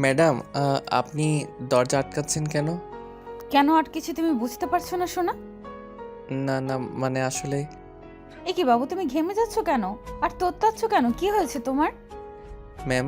Madam, আপনি দরজা আটকাচ্ছেন কেন? কেন আটকেছি তুমি বুঝতে পারছো না সোনা? না, না, মানে আসলে এ কি বাবু, তুমি ঘেমে যাচ্ছ কেন? আর তোত্তাচ্ছ কেন? কি হয়েছে তোমার? ম্যাম,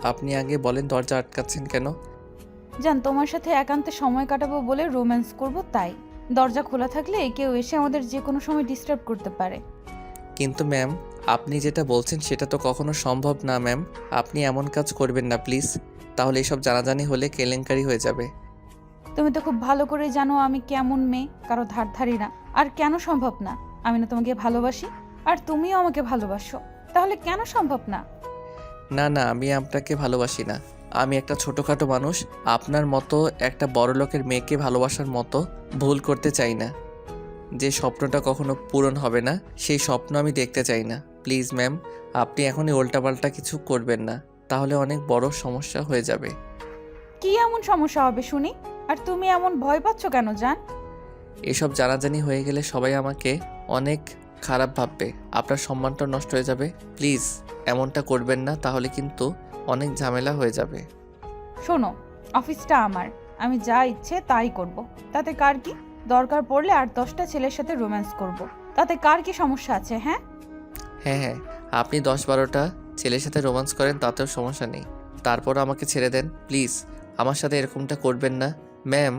আপনি আগে বলেন দরজা আটকাচ্ছেন কেন? জান, তোমার সাথে একান্তে সময় কাটাবো বলে রোম্যান্স করব তাই। দরজা খোলা থাকলে কেউ এসে আমাদের যে কোনো সময় ডিস্টার্ব করতে পারে। কিন্তু ম্যাম, আপনি যেটা বলছেন সেটা তো কখনো সম্ভব না ম্যাম। আপনি এমন কাজ করবেন না প্লিজ। তাহলে এসব জানাজানি হলে কেলেঙ্কারি হয়ে যাবে। তুমি তো খুব ভালো করে জানো আমি কেমন মেয়ে, কারো ধার ধারি না। আর কেন সম্ভব না? আমি না তোমাকে ভালোবাসি, আর তুমিও আমাকে ভালোবাসো। তাহলে কেন সম্ভব না? না, না, আমি আপনাকে ভালোবাসি না। আমি একটা ছোটোখাটো মানুষ। আপনার মতো একটা বড়লোকের মেয়েকে ভালোবাসার মতো ভুল করতে চাই না। যে স্বপ্নটা কখনো পূরণ হবে না, সেই স্বপ্ন আমি দেখতে চাই না। প্লিজ ম্যাম, আপনি এখনই উল্টাপাল্টা কিছু করবেন না, তাহলে অনেক বড় সমস্যা হয়ে যাবে। কি এমন সমস্যা হবে শুনি? আর তুমি এমন ভয় পাচ্ছ কেন জান? এসব জানাজানি হয়ে গেলে সবাই আমাকে অনেক খারাপ ভাববে, আপনার সম্মানটা নষ্ট হয়ে যাবে। প্লিজ এমনটা করবেন না, তাহলে কিন্তু অনেক ঝামেলা হয়ে যাবে। শোনো, অফিসটা আমার, আমি যা ইচ্ছে তাই করব। তাতে কার কি? দরকার পড়লে আর 10টা ছেলের সাথে রোম্যান্স করব। তাতে কার কি সমস্যা আছে? হ্যাঁ, হ্যাঁ, হ্যাঁ, আপনি 10-12টা ছেলের সাথে রোম্যান্স করেন, তাতেও সমস্যা নেই। তারপর আমাকে ছেড়ে দেন প্লিজ। আমার সাথে এরকমটা করবেন না। ম্যাম,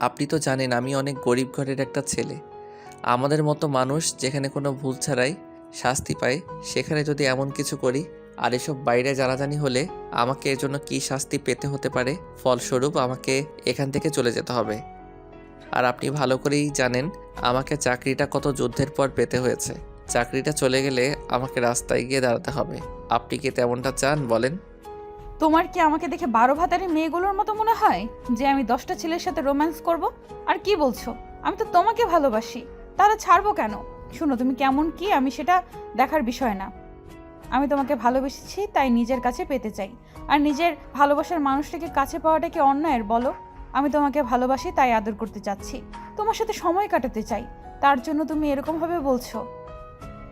আপনি তো জানেন আমি অনেক গরিব ঘরের একটা ছেলে। আমাদের মতো মানুষ যেখানে কোনো ভুল ছাড়াই শাস্তি পায়, সেখানে যদি এমন কিছু করি আর এসব বাইরে জানাজানি হলে আমাকে এর জন্য কী শাস্তি পেতে হতে পারে, ফলস্বরূপ আমাকে এখান থেকে চলে যেতে হবে। আর আপনি ভালো করেই জানেন আমাকে চাকরিটা কত যুদ্ধের পর পেতে হয়েছে। চাকরিটা চলে গেলে আমাকে রাস্তায় গিয়ে দাঁড়াতে হবে। আপনি কি তেমনটা চান বলেন? তোমার কি আমাকে দেখে 12 ভাতারি মেয়েগুলোর মতো মনে হয় যে আমি 10টা ছেলের সাথে রোম্যান্স করব? আর কি বলছো? আমি তো তোমাকে ভালোবাসি, তাহলে ছাড়বো কেন? শোনো, তুমি কেমন কি আমি সেটা দেখার বিষয় না। আমি তোমাকে ভালোবেসেছি তাই নিজের কাছে পেতে চাই। আর নিজের ভালোবাসার মানুষটাকে কাছে পাওয়াটা কি অন্যায়ের বলো? আমি তোমাকে ভালোবাসি তাই আদর করতে চাচ্ছি, তোমার সাথে সময় কাটাতে চাই। তার জন্য তুমি এরকম ভাবে বলছো?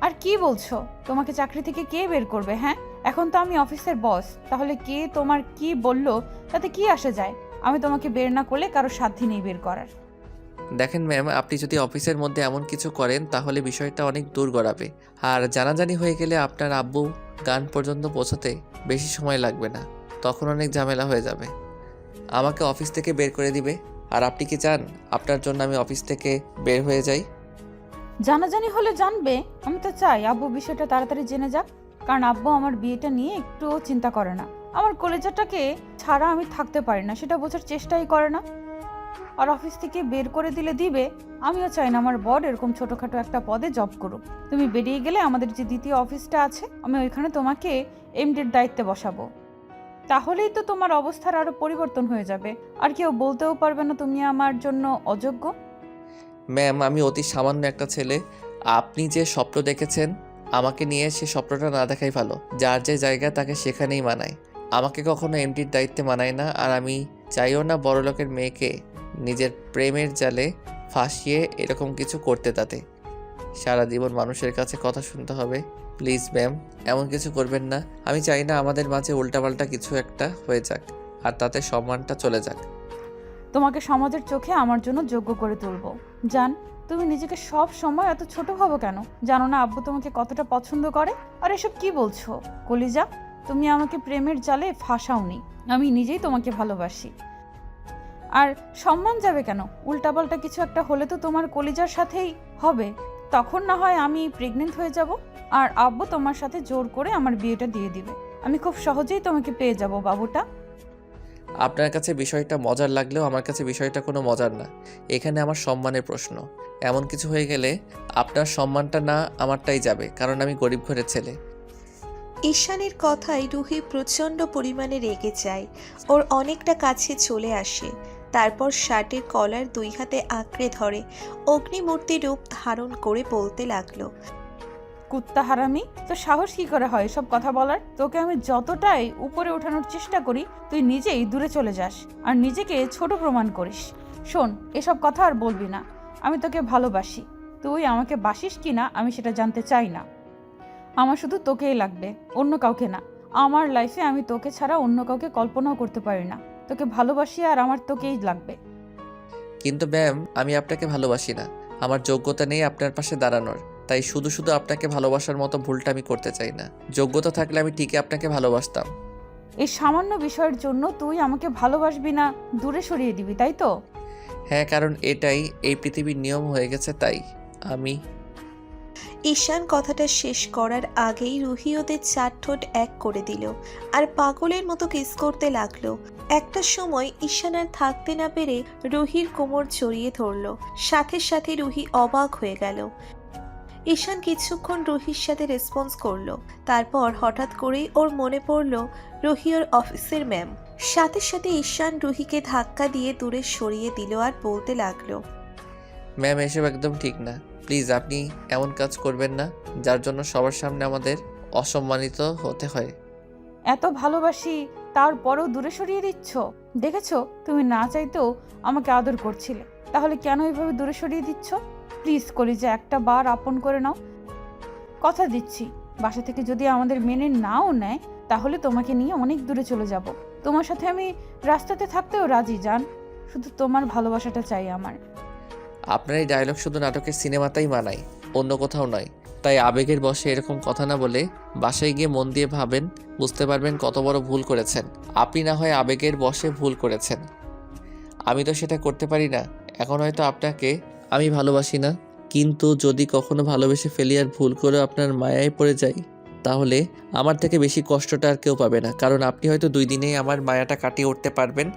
আর কি বলছো? তোমাকে চাকরি থেকে কে বের করবে? হ্যাঁ, এখন তো আমি অফিসের বস, তাহলে কে তোমার কি বললো তাতে কি আসে যায়? আমি তোমাকে বের না করলে কারো সাধ্যি নেই বের করার। দেখেন ম্যাম, আপনি যদি অফিসের মধ্যে এমন কিছু করেন তাহলে বিষয়টা অনেক দূর গড়াবে। আর জানাজানি হয়ে গেলে আপনার আব্বু গান পর্যন্ত পৌঁছাতে বেশি সময় লাগবে না, তখন অনেক ঝামেলা হয়ে যাবে। আমাকে অফিস থেকে বের করে দিবে। আর আপনি কি চান আপনার জন্য আমি অফিস থেকে বের হয়ে যাই? জানাজানি হলে জানবে। আমি তো চাই আব্বু বিষয়টা তাড়াতাড়ি জেনে যাক, কারণ আব্বু আমার বিয়েটা নিয়ে একটুও চিন্তা করে না। আমার কলেজাটাকে ছাড়া আমি থাকতে পারি না, সেটা বোঝার চেষ্টাই করে না। আর অফিস থেকে বের করে দিলে দিবে, আমিও চাই না আমার বর এরকম ছোটখাটো একটা পদে জব করুক। তুমি বেরিয়ে গেলে আমাদের যে দ্বিতীয় অফিসটা আছে, আমি ওইখানে তোমাকে এমডির দায়িত্বে বসাবো। তাহলেই তো তোমার অবস্থার আরো পরিবর্তন হয়ে যাবে, আর কেউ বলতেও পারবে না তুমি আমার জন্য অযোগ্য। ম্যাম, আমি অতি সামান্য একটা ছেলে। আপনি যে স্বপ্ন দেখেছেন আমাকে নিয়ে, সে স্বপ্নটা না দেখাই ভালো। যার যে জায়গা তাকে সেখানেই মানায়। আমাকে কখনো এমডির দায়িত্বে মানায় না। আর আমি চাইও না বড়লোকের মেয়েকে নিজের প্রেমের জালে ফাঁসিয়ে এরকম কিছু করতে, তাতে সারা জীবন মানুষের কাছে কথা শুনতে হবে। প্লিজ ম্যাম, এমন কিছু করবেন না। আমি চাই না আমাদের মাঝে উল্টাপাল্টা কিছু একটা হয়ে যাক আর তাতে সম্মানটা চলে যাক। তোমাকে সমাজের চোখে আমার জন্য যোগ্য করে তুলবো। জান, তুমি নিজেকে সব সময় এত ছোট ভাবো কেন? জানো না আব্বু তোমাকে কতটা পছন্দ করে? আর এসব কি বলছো কলিজা? তুমি আমাকে প্রেমের জালে ফাঁসাওনি, আমি নিজেই তোমাকে ভালোবাসি। আর সম্মান যাবে কেন? উল্টাপাল্টা কিছু একটা হলে তো তোমার কলিজার সাথেই হবে। তখন না হয় আমি প্রেগনেন্ট হয়ে যাব, আর আব্বু তোমার সাথে জোর করে আমার বিয়েটা দিয়ে দিবে। আমি খুব সহজেই তোমাকে পেয়ে যাব বাবুটা। আপনার কাছে বিষয়টা মজার লাগলেও আমার কাছে বিষয়টা কোনো মজার না। এখানে আমার সম্মানের প্রশ্ন। এমন কিছু হয়ে গেলে আপনার সম্মানটা না আমারটাই যাবে, কারণ আমি গরিব ঘরের ছেলে। ঈশানের কথায় রুহি প্রচণ্ড পরিমাণে রেগে যায়। ওর অনেকটা কাছে চলে আসে, তারপর শার্টের কলার 2 হাতে আঁকড়ে ধরে অগ্নিমূর্তি রূপ ধারণ করে বলতে লাগলো। কুত্তা হারামি, তো সাহস কি করে হয় সব কথা বলার? তোকে আমি যতটাই উপরে ওঠানোর চেষ্টা করি, তুই নিজেই দূরে চলে যাস আর নিজেকে ছোট প্রমাণ করিস। শোন, এসব কথা আর বলবি না। আমি তোকে ভালোবাসি, তুই আমাকে বাসিস কি না আমি সেটা জানতে চাই না। আমার শুধু তোকেই লাগবে, অন্য কাউকে না। আমার লাইফে আমি তোকে ছাড়া অন্য কাউকে কল্পনাও করতে পারি না। তোকে ভালোবাসি আর আমার তোকেই লাগবে। কিন্তু ম্যাম, আমি আপনাকে ভালোবাসি না। আমার যোগ্যতা নেই আপনার পাশে দাঁড়ানোর। তাই শুধু শুধু আপনাকে ভালোবাসার মতো ভুলটা আমি করতে চাই না। যোগ্যতা থাকলে আমি ঠিকই আপনাকে ভালোবাসতাম। এই সামান্য বিষয়ের জন্য তুই আমাকে ভালোবাসবি না, দূরে সরিয়ে দিবি, তাই তো? হ্যাঁ, কারণ এটাই এই পৃথিবীর নিয়ম হয়ে গেছে, তাই আমি। ঈশান কথাটা শেষ করার আগেই রুহি ওদের চার ঠোঁট এক করে দিল আর পাগলের মতো কিস করতে লাগলো। একটা সময় ঈশান আর থাকতে না পেরে রুহির কোমর জড়িয়ে ধরল। সাথে সাথে রুহি অবাক হয়ে গেল। ঈশান কিছুক্ষণ রুহির সাথে রেসপন্স করলো, তারপর হঠাৎ করেই ওর মনে পড়ল রুহি ওর অফিসের ম্যাম। সাথে সাথে ঈশান রুহিকে ধাক্কা দিয়ে দূরে সরিয়ে দিল আর বলতে লাগলো, ম্যাম, এসব একদম ঠিক না। প্লিজ আপনি এমন কাজ করবেন না যার জন্য সবার সামনে আমাদের অসম্মানিত হতে হয়। এত ভালোবাসি তারপরেও দূরে সরিয়ে দিচ্ছ। দেখেছো, তুমি না চাইতেও আমাকে আদর করছিলে, তাহলে কেন এইভাবে দূরে সরিয়ে দিচ্ছ? প্লিজ কলিজা, একটা বার আপন করে নাও। কথা দিচ্ছি, বাসা থেকে যদি আমাদের মেনে নাও নেয় তাহলে তোমাকে নিয়ে অনেক দূরে চলে যাব। তোমার সাথে আমি রাস্তাতে থাকতেও রাজি, জান। শুধু তোমার ভালোবাসাটা চাই আমার। আপনার এই ডায়লগ শুধু নাটকের সিনেমাতেই মানায়, অন্য কোথাও নয়। তাই আবেগের বশে এরকম কথা না বলে বাসায় গিয়ে মন দিয়ে ভাবেন, বুঝতে পারবেন কত বড় ভুল করেছেন। আপনি না হয় আবেগের বশে ভুল করেছেন, আমি তো সেটা করতে পারি না। এখন হয়তো আপনাকে আমি ভালোবাসি না, কিন্তু যদি কখনো ভালোবেসে ফেলি আর ভুল করে আপনার মায়ায় পড়ে যাই, তাহলে আমার থেকে বেশি কষ্টটা আর কেউ পাবে না। কারণ আপনি হয়তো 2 দিনেই আমার মায়াটা কাটিয়ে উঠতে পারবেন,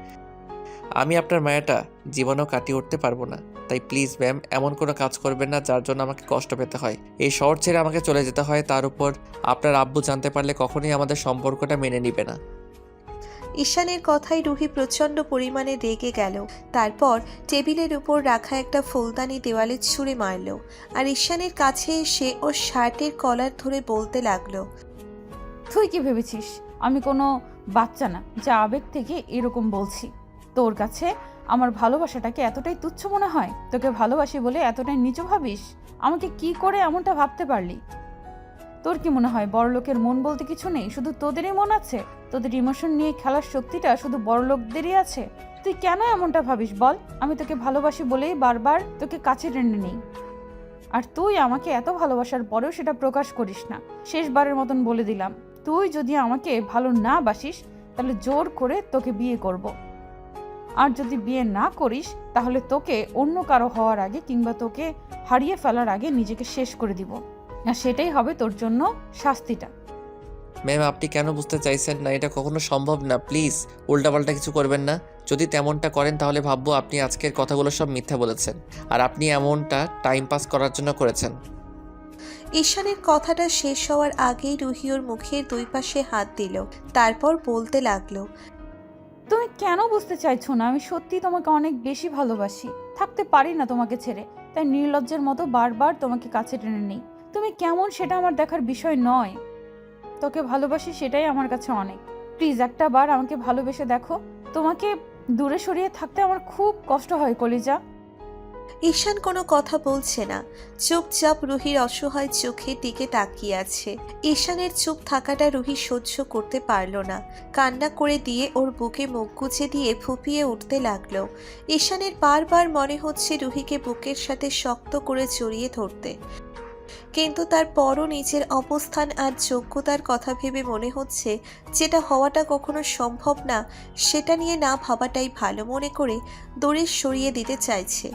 আমি আপনার মায়াটা জীবনেও কাটিয়ে উঠতে পারবো না। তাই প্লিজ ম্যাম, এমন কোনো কাজ করবেন না যার জন্য আমাকে কষ্ট পেতে হয়, এই শহর ছেড়ে আমাকে চলে যেতে হয়। তার উপর আপনার আব্বু জানতে পারলে কখনোই আমাদের সম্পর্কটা মেনে নিবে না। ঈশানের কথায় রুহি প্রচণ্ড পরিমাণে রেগে গেল। তারপর টেবিলের উপর রাখা একটা ফুলদানি দেওয়ালে ছুঁড়ে মারল আর ঈশানের কাছে এসে ওর শার্টের কলার ধরে বলতে লাগলো, তুই কি ভেবেছিস আমি কোনো বাচ্চা না যা আবেগ থেকে এরকম বলছি? তোর কাছে আমার ভালোবাসাটাকে এতটাই তুচ্ছ মনে হয়? তোকে ভালোবাসি বলে এতটাই নিচু ভাবিস? আমাকে কি করে এমনটা ভাবতে পারলি? তোর কি মনে হয় বড়লোকের মন বলতে কিছু নেই? শুধু তোদেরই মন আছে? তোদের ইমোশন নিয়ে খেলার শক্তিটা শুধু বড়লোকদেরই আছে? তুই কেন এমনটা ভাবিস বল? আমি তোকে ভালোবাসি বলেই বারবার তোকে কাছে টেনে নিই, আর তুই আমাকে এত ভালোবাসার পরেও সেটা প্রকাশ করিস না। শেষবারের মতন বলে দিলাম, তুই যদি আমাকে ভালো না বাসিস তাহলে জোর করে তোকে বিয়ে করব। আর যদি বিয়ে না করিস তাহলে তোকে অন্য কারো হওয়ার আগে কিংবা তোকে হারিয়ে ফেলার আগে নিজেকে শেষ করে দিব। আর সেটাই হবে তোর জন্য শাস্তিটা। ম্যাম, আপনি কেন বুঝতে চাইছেন না? এটা কখনো সম্ভব না। প্লিজ উল্টাপাল্টা কিছু করবেন না। যদি তেমনটা করেন তাহলে ভাববো আপনি আজকের কথাগুলো সব মিথ্যা বলেছেন, আর আপনি এমনটা টাইম পাস করার জন্য করেছেন। ঈশানের কথাটা শেষ হওয়ার আগেই রুহি ওর মুখের দুই পাশে হাত দিল, তারপর বলতে লাগলো, তুমি কেন বুঝতে চাইছো না? আমি সত্যি তোমাকে অনেক বেশি ভালোবাসি, থাকতে পারি না তোমাকে ছেড়ে। তাই নির্লজ্জের মতো বারবার তোমাকে কাছে টেনে নেই। তুমি কেমন সেটা আমার দেখার বিষয় নয়। তোকে ভালোবাসি সেটাই আমার কাছে অনেক। প্লিজ একটা বার আমাকে ভালোবেসে দেখো। তোমাকে দূরে সরিয়ে থাকতে আমার খুব কষ্ট হয় কলিজা। ঈশান কোনো কথা বলছে না, চুপচাপ রুহির অসহায় চোখের দিকে তাকিয়ে আছে। ঈশানের চুপ থাকাটা রুহি সহ্য করতে পারল না, কান্না করে দিয়ে ওর বুকে মুখ গুজে দিয়ে ফুপিয়ে উঠতে লাগলো। ঈশানের বারবার মনে হচ্ছে রুহিকে বুকের সাথে শক্ত করে জড়িয়ে ধরতে, কিন্তু তারপরও নিজের অবস্থান আর যোগ্যতার কথা ভেবে মনে হচ্ছে যেটা হওয়াটা কখনো সম্ভব না সেটা নিয়ে না ভাবাটাই ভালো মনে করে দূরে সরিয়ে দিতে চাইছে।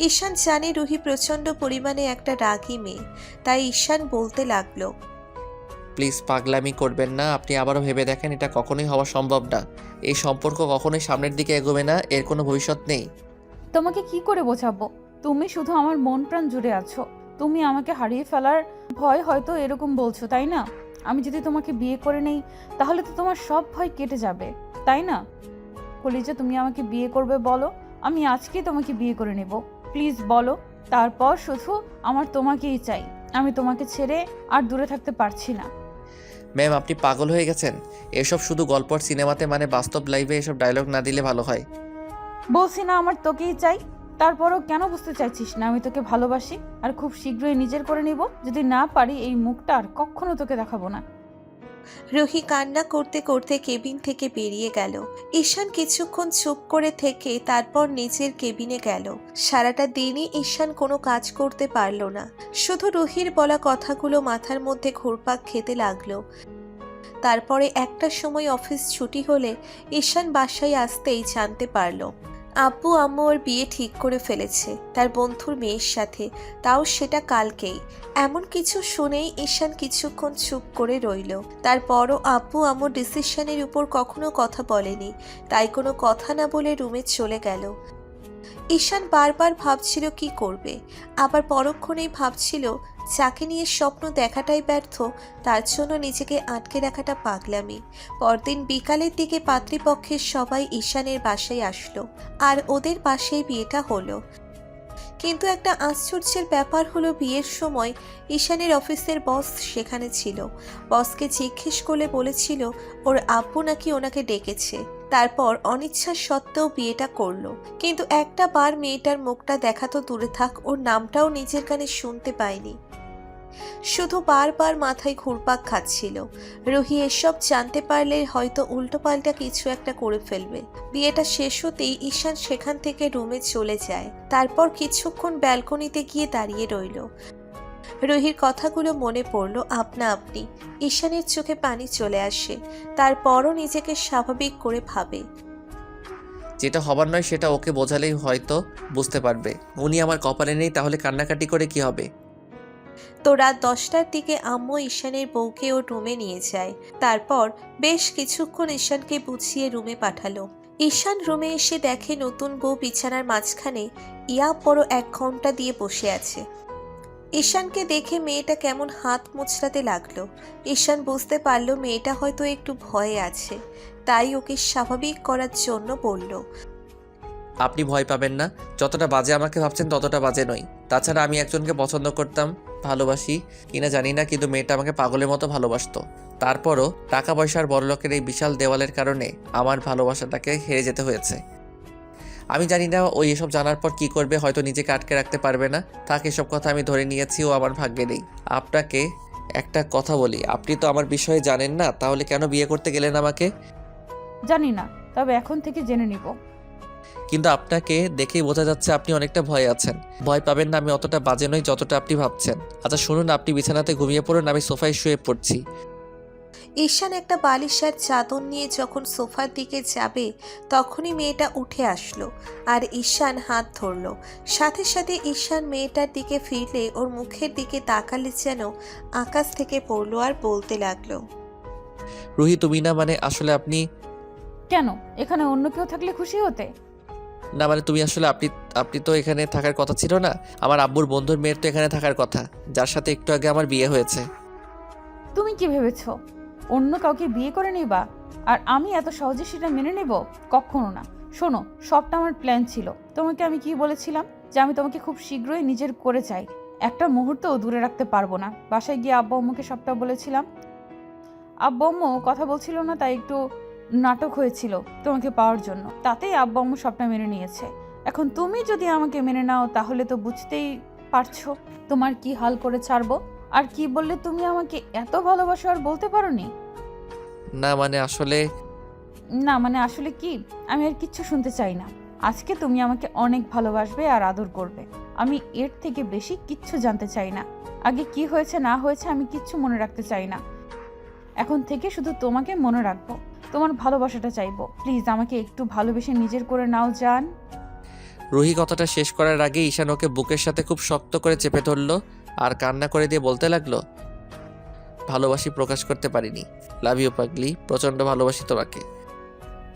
ঈশান জানে রুহি প্রচণ্ড পরিমাণে একটা রাগী মেয়ে, তাই ঈশান বলতে লাগলো, প্লিজ পাগলামি করবেন না। আপনি আবারও ভেবে দেখেন, এটা কখনোই হওয়া সম্ভব না। এই সম্পর্ক কখনোই সামনের দিকে এগোবে না, এর কোনো ভবিষ্যৎ নেই। তোমাকে কি করে বোঝাবো? তুমি শুধু আমার মন প্রাণ জুড়ে আছো। তুমি আমাকে হারিয়ে ফেলার ভয় হয়তো এরকম বলছো, তাই না? আমি যদি তোমাকে বিয়ে করে নেই তাহলে তো তোমার সব ভয় কেটে যাবে, তাই না? কলিজা, তুমি আমাকে বিয়ে করবে বলো, আমি আজকেই তোমাকে বিয়ে করে নেব। প্লিজ বলো। তারপর শুধু আমার তোমাকেই চাই। আমি তোমাকে ছেড়ে আর দূরে থাকতে পারছি না। ম্যাম, আপনি পাগল হয়ে গেছেন। এসব শুধু গল্প আর সিনেমাতে, মানে বাস্তব লাইফে এসব ডায়লগ না দিলে ভালো হয়। বলছি না আমার তোকেই চাই? তারপরও কেন বুঝতে চাইছিস না আমি তোকে ভালোবাসি আর খুব শীঘ্রই নিজের করে নিব? যদি না পারি এই মুখটা আর কখনো তোকে দেখাবো না। রুহি কান্না করতে করতে কেবিন থেকে বেরিয়ে গেল। ঈশান কিছুক্ষণ চুপ করে থেকে তারপর নিজের কেবিনে গেল। সারাটা দিনই ঈশান কোনো কাজ করতে পারল না, শুধু রুহির বলা কথাগুলো মাথার মধ্যে ঘুরপাক খেতে লাগলো। তারপরে একটা সময় অফিস ছুটি হলে ঈশান বাসায় আসতেই জানতে পারল আব্বু আম্মু ওর বিয়ে ঠিক করে ফেলেছে তার বন্ধুর মেয়ের সাথে, তাও সেটা কালকেই। এমন কিছু শুনেই ঈশান কিছুক্ষণ চুপ করে রইল। তারপরও আব্বু আম্মুর ডিসিশনের উপর কখনো কথা বলেনি, তাই কোনো কথা না বলে রুমে চলে গেল। ঈশান বারবার ভাবছিল কি করবে, আবার পরক্ষণেই ভাবছিল যাকে নিয়ে স্বপ্ন দেখাটাই ব্যর্থ, তার জন্য নিজেকে আটকে রাখাটা পাগলামি। পরদিন বিকালের দিকে পাত্রীপক্ষের সবাই ঈশানের বাসায় আসলো, আর ওদের বাসায় বিয়েটা হলো। কিন্তু একটা আশ্চর্যের ব্যাপার হলো, বিয়ের সময় ঈশানের অফিসের বস সেখানে ছিল। বসকে জিজ্ঞেস করলে বলেছিল ওর আব্বু নাকি ওনাকে ডেকেছে, তারপর অনিচ্ছা সত্ত্বেও বিয়েটা করলো। কিন্তু একটা বার মেয়েটার মুখটা দেখা তো দূরে থাক, ওর নামটাও নিজের কানে শুনতে পায়নি। শুধু বারবার মাথায় ঘুরপাক খাচ্ছিল। রুহি এসব জানতে পারলে হয়তো উল্টোপাল্টা কিছু একটা করে ফেলবে। বিয়েটা শেষ হতেই ঈশান সেখান থেকে রুমে চলে যায়। তারপর কিছুক্ষণ ব্যালকনিতে গিয়ে দাঁড়িয়ে রইল। রুহির কথাগুলো মনে পড়ল আপনা আপনি। ঈশানের চোখে পানি চলে আসে, তারপরও নিজেকে স্বাভাবিক করে ভাবে। যেটা হবার নয় সেটা ওকে বোঝালেই হয়তো বুঝতে পারবে। উনি আমার কপালে নেই, তাহলে কান্নাকাটি করে কি হবে? তো রাত 10টার দিকে আম্মু ঈশানের বউকে ওর রুমে নিয়ে যায়। তারপর বেশ কিছুক্ষণ ঈশানকে বুঝিয়ে রুমে পাঠালো। ঈশান রুমে এসে দেখে নতুন বউ বিছানার মাঝখানে ইয়া বড় 1 ঘন্টা দিয়ে বসে আছে। ঈশানকে দেখে মেয়েটা কেমন হাত মুচড়াতে লাগলো। ঈশান বুঝতে পারলো মেয়েটা হয়তো একটু ভয়ে আছে, তাই ওকে স্বাভাবিক করার জন্য বলল, আপনি ভয় পাবেন না, যতটা বাজে আমাকে ভাবছেন ততটা বাজে নই। তাছাড়া আমি একজনকে পছন্দ করতাম, ভালোবাসি কিনা জানি না, কিন্তু মেয়েটা আমাকে পাগলের মতো ভালোবাসতো। তারপরও টাকা পয়সার বড়লোকের এই বিশাল দেওয়ালের কারণে আমার ভালোবাসাটাকে হেরে যেতে হয়েছে। আমি জানি না ওই এসব জানার পর কি করবে, হয়তো নিজেকে আটকে রাখতে পারবে না। তাকে এসব কথা আমি ধরে নিয়েছি, ও আমার ভাগ্যে নেই। আপনাকে একটা কথা বলি, আপনি তো আমার বিষয়ে জানেন না, তাহলে কেন বিয়ে করতে গেলেন আমাকে? জানি না, তবে এখন থেকে জেনে নিব। কিন্তু আপনাকে দেখেই বোঝা যাচ্ছে আপনি অনেকটা ভয়ে আছেন। ভয় পাবেন না, আমি অতটা বাজে নই যতটা আপনি ভাবছেন। আচ্ছা শুনুন, আপনি বিছানাতে ঘুমিয়ে পড়ুন, আমি সোফায় শুয়ে পড়ছি। ঈশান একটা বালিশ আর চাদর নিয়ে যখন সোফার দিকে যাবে তখনই মেয়েটা উঠে আসলো, আর ঈশান হাত ধরলো। সাথে সাথে ঈশান মেয়েটার দিকে ফিরলে ওর মুখের দিকে তাকালে যেন আকাশ থেকে পড়লো, আর বলতে লাগলো, রুহি তুমি না, মানে আসলে আপনি কেন? এখানে অন্য কেউ থাকলে খুশি হতে। না, মানে তুমি আসলে আপনি তো এখানে থাকার কথা ছিল না। আমার আব্বুর বন্ধুর মেয়ের তো এখানে থাকার কথা, যার সাথে একটু আগে আমার বিয়ে হয়েছে। তুমি কি ভেবেছো অন্য কাউকে বিয়ে করে নিবা আর আমি এত সহজে সেটা মেনে নেব? কখনো না। শোনো, সবটা আমার প্ল্যান ছিল। তোমাকে আমি কি বলেছিলাম? যে আমি তোমাকে খুব শীঘ্রই নিজের করে চাই, একটা মুহূর্তও দূরে রাখতে পারবো না। বাসায় গিয়ে আব্বু আম্মুকে সবটা বলেছিলাম। আব্বু আম্মু কথা বলছিল না, তাই একটু নাটক হয়েছিল তোমাকে পাওয়ার জন্য। তাতেই আব্বু আম্মু সবটা মেনে নিয়েছে। এখন তুমি যদি আমাকে মেনে নাও তাহলে তো বুঝতেই পারছো তোমার কি হাল করে ছাড়বো। আর কি বললে তুমি আমাকে এত ভালোবাসো আর বলতে পারোনি? না মানে আসলে না মানে আসলে কি, আমি আর কিচ্ছু শুনতে চাই না। আজকে তুমি আমাকে অনেক ভালোবাসবে আর আদর করবে, আমি এর থেকে বেশি কিচ্ছু জানতে চাই না। আগে কি হয়েছে না হয়েছে আমি কিচ্ছু মনে রাখতে চাই না। এখন থেকে শুধু তোমাকে মনে রাখবো, তোমার ভালোবাসাটা চাইবো। প্লিজ আমাকে একটু ভালোবেসে নিজের করে নাও জান। রুহি কথাটা শেষ করার আগে ঈশান ওকে বুকের সাথে খুব শক্ত করে চেপে ধরলো আর কান্না করে দিয়ে বলতে লাগলো, ভালোবাসি প্রকাশ করতে পারিনি, লাভ ইউ পাগলি, প্রচণ্ড ভালোবাসি তোমাকে।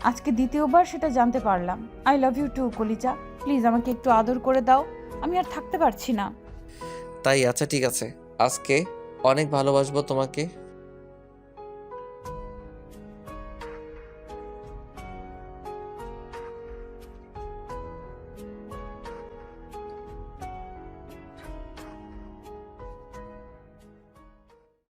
আজকে দ্বিতীয়বার সেটা জানতে পারলাম। আই লাভ ইউ টু কলিজা, প্লিজ আমাকে একটু আদর করে দাও, আমি আর থাকতে পারছি না। তাই আচ্ছা ঠিক আছে, আজকে অনেক ভালোবাসবো তোমাকে।